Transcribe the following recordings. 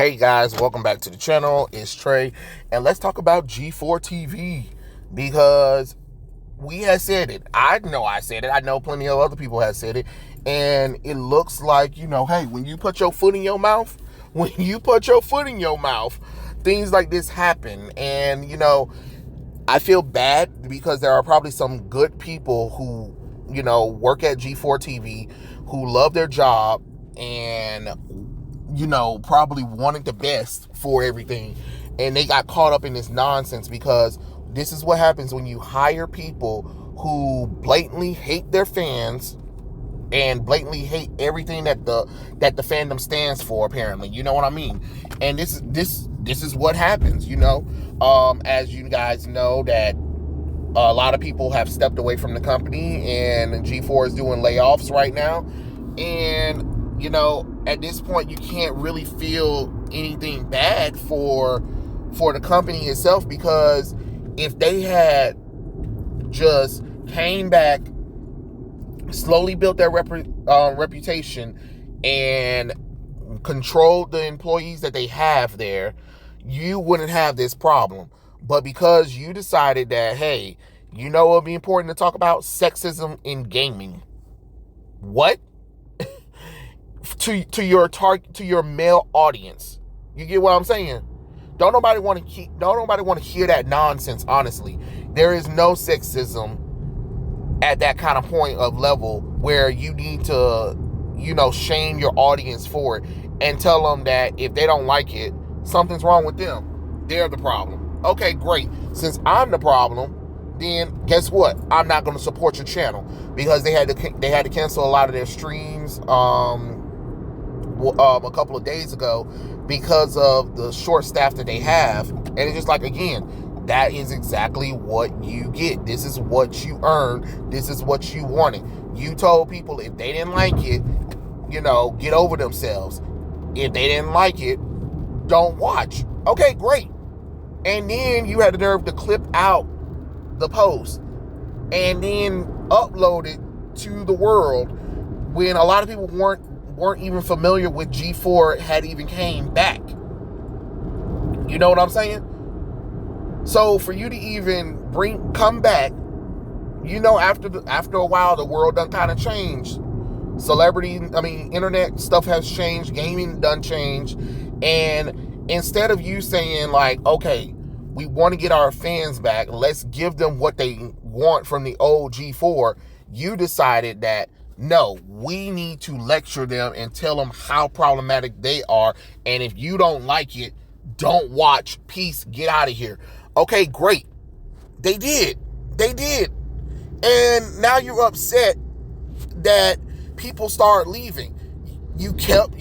Hey guys, welcome back to the channel. It's Trey, and let's talk about G4TV because we had said it. I know I said it. I know plenty of other people have said it, and it looks like, hey, when you put your foot in your mouth, things like this happen. And I feel bad because there are probably some good people who work at G4TV who love their job and probably wanted the best for everything, and they got caught up in this nonsense because this is what happens when you hire people who blatantly hate their fans and blatantly hate everything that the fandom stands for, apparently. You know what I mean? And this is what happens. As you guys know, that a lot of people have stepped away from the company, and G4 is doing layoffs right now. And at this point, you can't really feel anything bad for the company itself, because if they had just came back, slowly built their reputation, and controlled the employees that they have there, you wouldn't have this problem. But because you decided that, hey, it would be important to talk about sexism in gaming. What? to your male audience. You get what I'm saying? Don't nobody want to hear that nonsense, honestly. There is no sexism at that kind of point of level where you need to, shame your audience for it and tell them that if they don't like it, something's wrong with them. They're the problem. Okay, great. Since I'm the problem, then guess what? I'm not going to support your channel, because they had to cancel a lot of their streams a couple of days ago because of the short staff that they have. And it's just like, again, that is exactly what you get. This is what you earned. This is what you wanted. You told people if they didn't like it, get over themselves. If they didn't like it, don't watch. Okay, great. And then you had the nerve to clip out the post and then upload it to the world when a lot of people weren't even familiar with G4 had even came back. You know what I'm saying? So for you to even come back, after a while, the world done kind of changed. Internet stuff has changed. Gaming done changed. And instead of you saying like, okay, we want to get our fans back, let's give them what they want from the old G4, you decided that, no, we need to lecture them and tell them how problematic they are. And if you don't like it, don't watch. Peace. Get out of here. Okay, great. They did. And now you're upset that people start leaving. You kept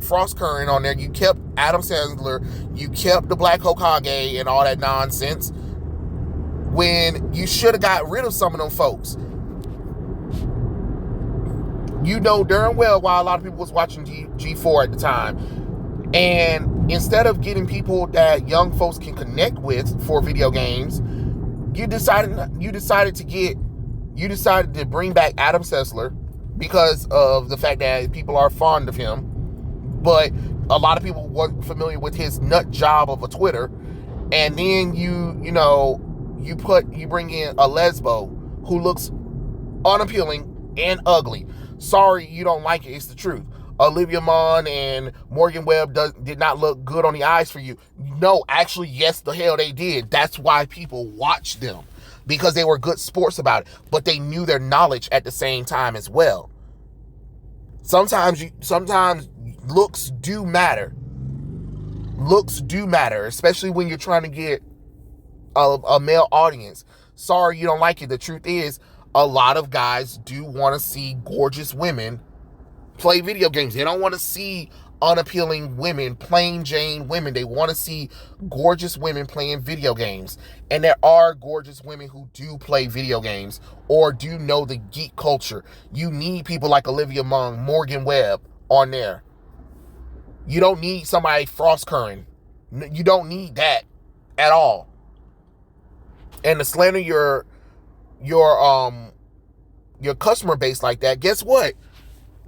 Frost Curran on there. You kept Adam Sandler. You kept the Black Hokage and all that nonsense, when you should have got rid of some of them folks. You know darn well why a lot of people was watching G4 at the time. And instead of getting people that young folks can connect with for video games, you decided to bring back Adam Sessler because of the fact that people are fond of him. But a lot of people weren't familiar with his nut job of a Twitter. And then you bring in a lesbo who looks unappealing and ugly. Sorry, you don't like it. It's the truth. Olivia Munn and Morgan Webb did not look good on the eyes for you. No, actually, yes, the hell they did. That's why people watched them, because they were good sports about it, but they knew their knowledge at the same time as well. Sometimes looks do matter. Looks do matter, especially when you're trying to get a male audience. Sorry, you don't like it. The truth is, a lot of guys do want to see gorgeous women play video games. They don't want to see unappealing women, plain Jane women. They want to see gorgeous women playing video games. And there are gorgeous women who do play video games or do know the geek culture. You need people like Olivia Munn, Morgan Webb on there. You don't need somebody Frost Curran. You don't need that at all. And to slander your customer base like that, guess what?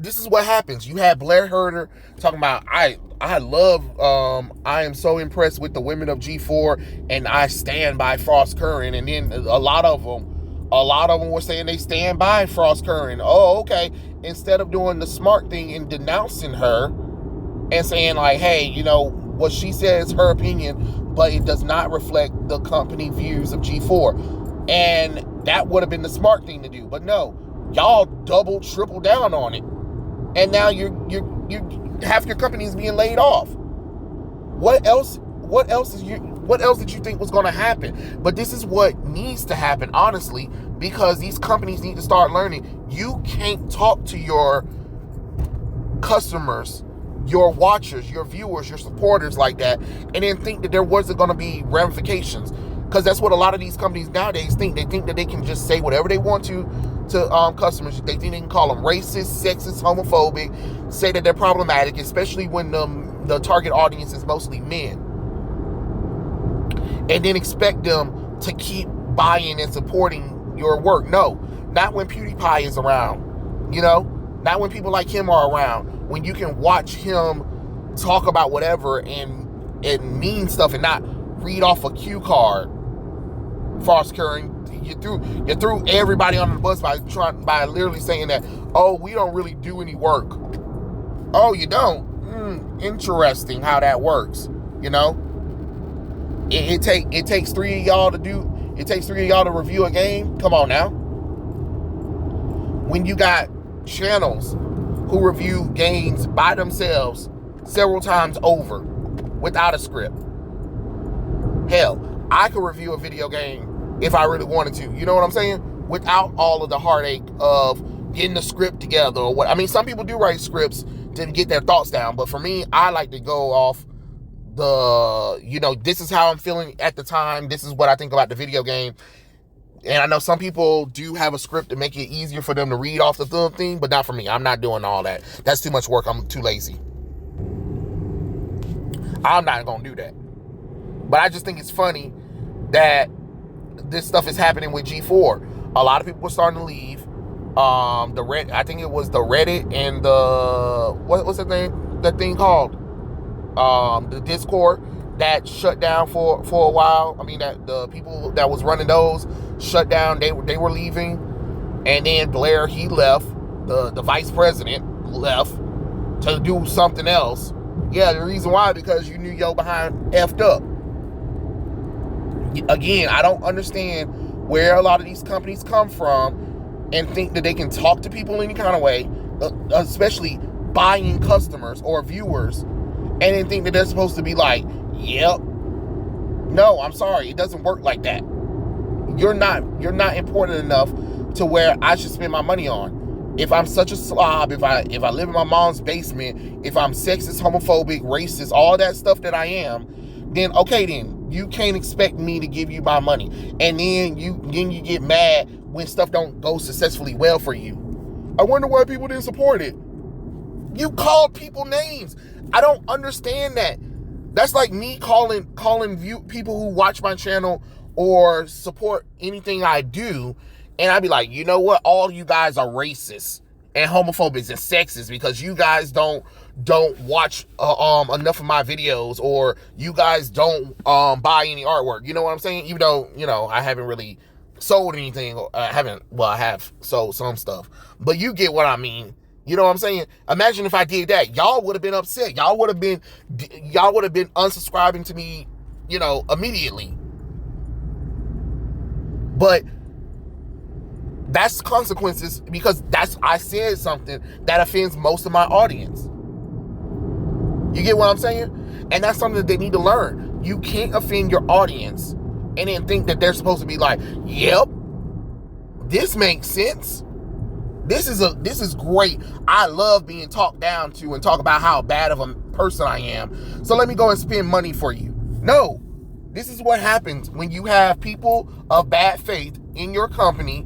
this is what happens. You had Blair Herter talking about, I am so impressed with the women of G4 and I stand by Frost Curran. And then a lot of them were saying they stand by Frost Curran. Oh, okay. Instead of doing the smart thing and denouncing her and saying like, hey, you know, what she says, her opinion, but it does not reflect the company views of G4. And that would have been the smart thing to do. But no, y'all double, triple down on it. And now you half your company is being laid off. What else did you think was going to happen? But this is what needs to happen, honestly, because these companies need to start learning. You can't talk to your customers, your watchers, your viewers, your supporters like that, and then think that there wasn't going to be ramifications. Because that's what a lot of these companies nowadays think. They think that they can just say whatever they want to customers. They think they can call them racist, sexist, homophobic, say that they're problematic, especially when the target audience is mostly men. And then expect them to keep buying and supporting your work. No, not when PewDiePie is around. You know, not when people like him are around. When you can watch him talk about whatever and mean stuff and not read off a cue card. Frost Curran, you threw everybody under the bus by literally saying that, oh, we don't really do any work. Oh, you don't? Interesting how that works. You know, it takes three of y'all to review a game. Come on now. When you got channels who review games by themselves several times over without a script. Hell, I could review a video game if I really wanted to. You know what I'm saying? Without all of the heartache of getting the script together or what. I mean, some people do write scripts to get their thoughts down, but for me, I like to go off this is how I'm feeling at the time. This is what I think about the video game. And I know some people do have a script to make it easier for them to read off the thing, but not for me. I'm not doing all that. That's too much work. I'm too lazy. I'm not going to do that. But I just think it's funny that this stuff is happening with G4. A lot of people are starting to leave. I think it was the Reddit and what's that thing called? The Discord that shut down for a while. I mean, that the people that was running those shut down. They were leaving, and then Blair, he left. The vice president left to do something else. Yeah, the reason why, because you knew your behind effed up. Again, I don't understand where a lot of these companies come from and think that they can talk to people any kind of way, especially buying customers or viewers, and then think that they're supposed to be like, yep. No, I'm sorry. It doesn't work like that. You're not important enough to where I should spend my money on. If I'm such a slob, if I live in my mom's basement, if I'm sexist, homophobic, racist, all that stuff that I am, then okay, then you can't expect me to give you my money. And then you get mad when stuff don't go successfully well for you. I wonder why people didn't support it. You called people names. I don't understand that. That's like me calling people who watch my channel or support anything I do, and I'd be like, you know what? All you guys are racist and homophobes and sexist because you guys don't watch enough of my videos, or you guys don't buy any artwork. You know what I'm saying? Even though, I haven't really sold anything. I have sold some stuff, but you get what I mean. You know what I'm saying? Imagine if I did that. Y'all would have been upset. Y'all would have been unsubscribing to me, immediately. But that's consequences, because I said something that offends most of my audience. You get what I'm saying? And that's something that they need to learn. You can't offend your audience and then think that they're supposed to be like, yep, this makes sense. This is great. I love being talked down to and talk about how bad of a person I am. So let me go and spend money for you. No, this is what happens when you have people of bad faith in your company.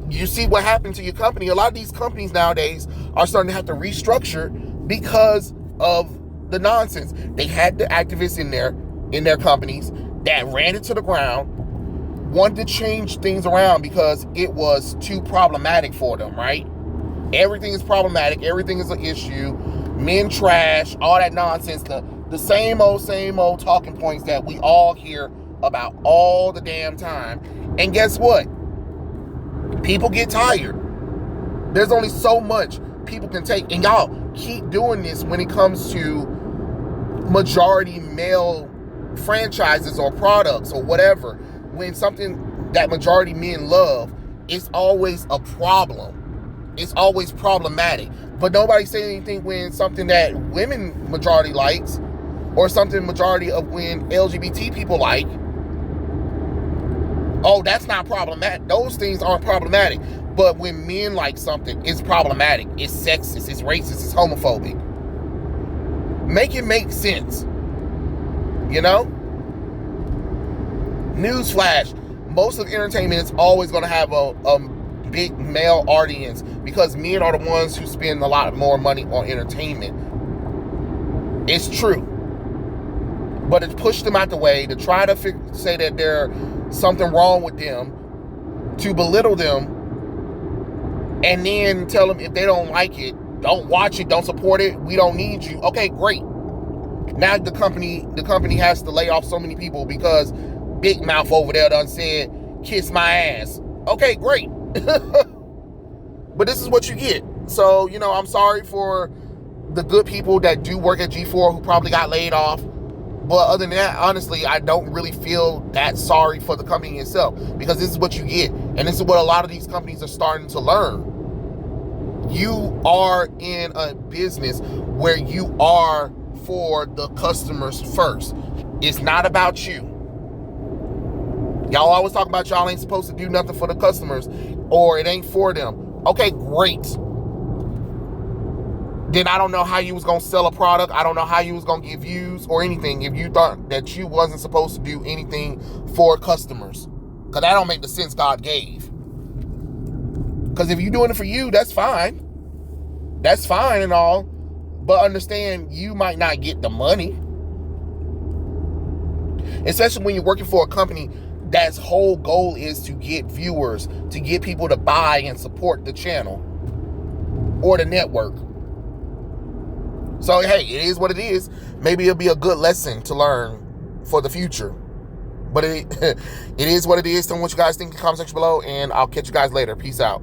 You see what happened to your company. A lot of these companies nowadays are starting to have to restructure because of the nonsense. They had the activists in their companies that ran it to the ground, wanted to change things around because it was too problematic for them, right? Everything is problematic. Everything is an issue. Men trash, all that nonsense. The same old talking points that we all hear about all the damn time. And guess what? People get tired. There's only so much people can take. And y'all keep doing this when it comes to majority male franchises or products or whatever. When something that majority men love, it's always a problem. It's always problematic. But nobody say anything when something that women majority likes or something majority of when LGBT people like. Oh, that's not problematic. Those things aren't problematic. But when men like something, it's problematic. It's sexist. It's racist. It's homophobic. Make it make sense. You know? Newsflash. Most of entertainment is always going to have a big male audience because men are the ones who spend a lot more money on entertainment. It's true. But to push them out the way, to try to say that there's something wrong with them, to belittle them, and then tell them if they don't like it, don't watch it, don't support it, we don't need you. Okay, great. Now the company has to lay off so many people because Big Mouth over there done said, kiss my ass. Okay, great. But this is what you get. So, I'm sorry for the good people that do work at G4 who probably got laid off. But other than that, honestly, I don't really feel that sorry for the company itself because this is what you get. And this is what a lot of these companies are starting to learn. You are in a business where you are for the customers first. It's not about you. Y'all always talk about y'all ain't supposed to do nothing for the customers or it ain't for them. Okay, great. Then I don't know how you was going to sell a product. I don't know how you was going to get views or anything if you thought that you wasn't supposed to do anything for customers. Because that don't make the sense God gave. Because if you're doing it for you, that's fine. That's fine and all. But understand, you might not get the money. Especially when you're working for a company that's whole goal is to get viewers, to get people to buy and support the channel or the network. So, hey, it is what it is. Maybe it'll be a good lesson to learn for the future. But it is what it is. Tell me what you guys think in the comment section below, and I'll catch you guys later. Peace out.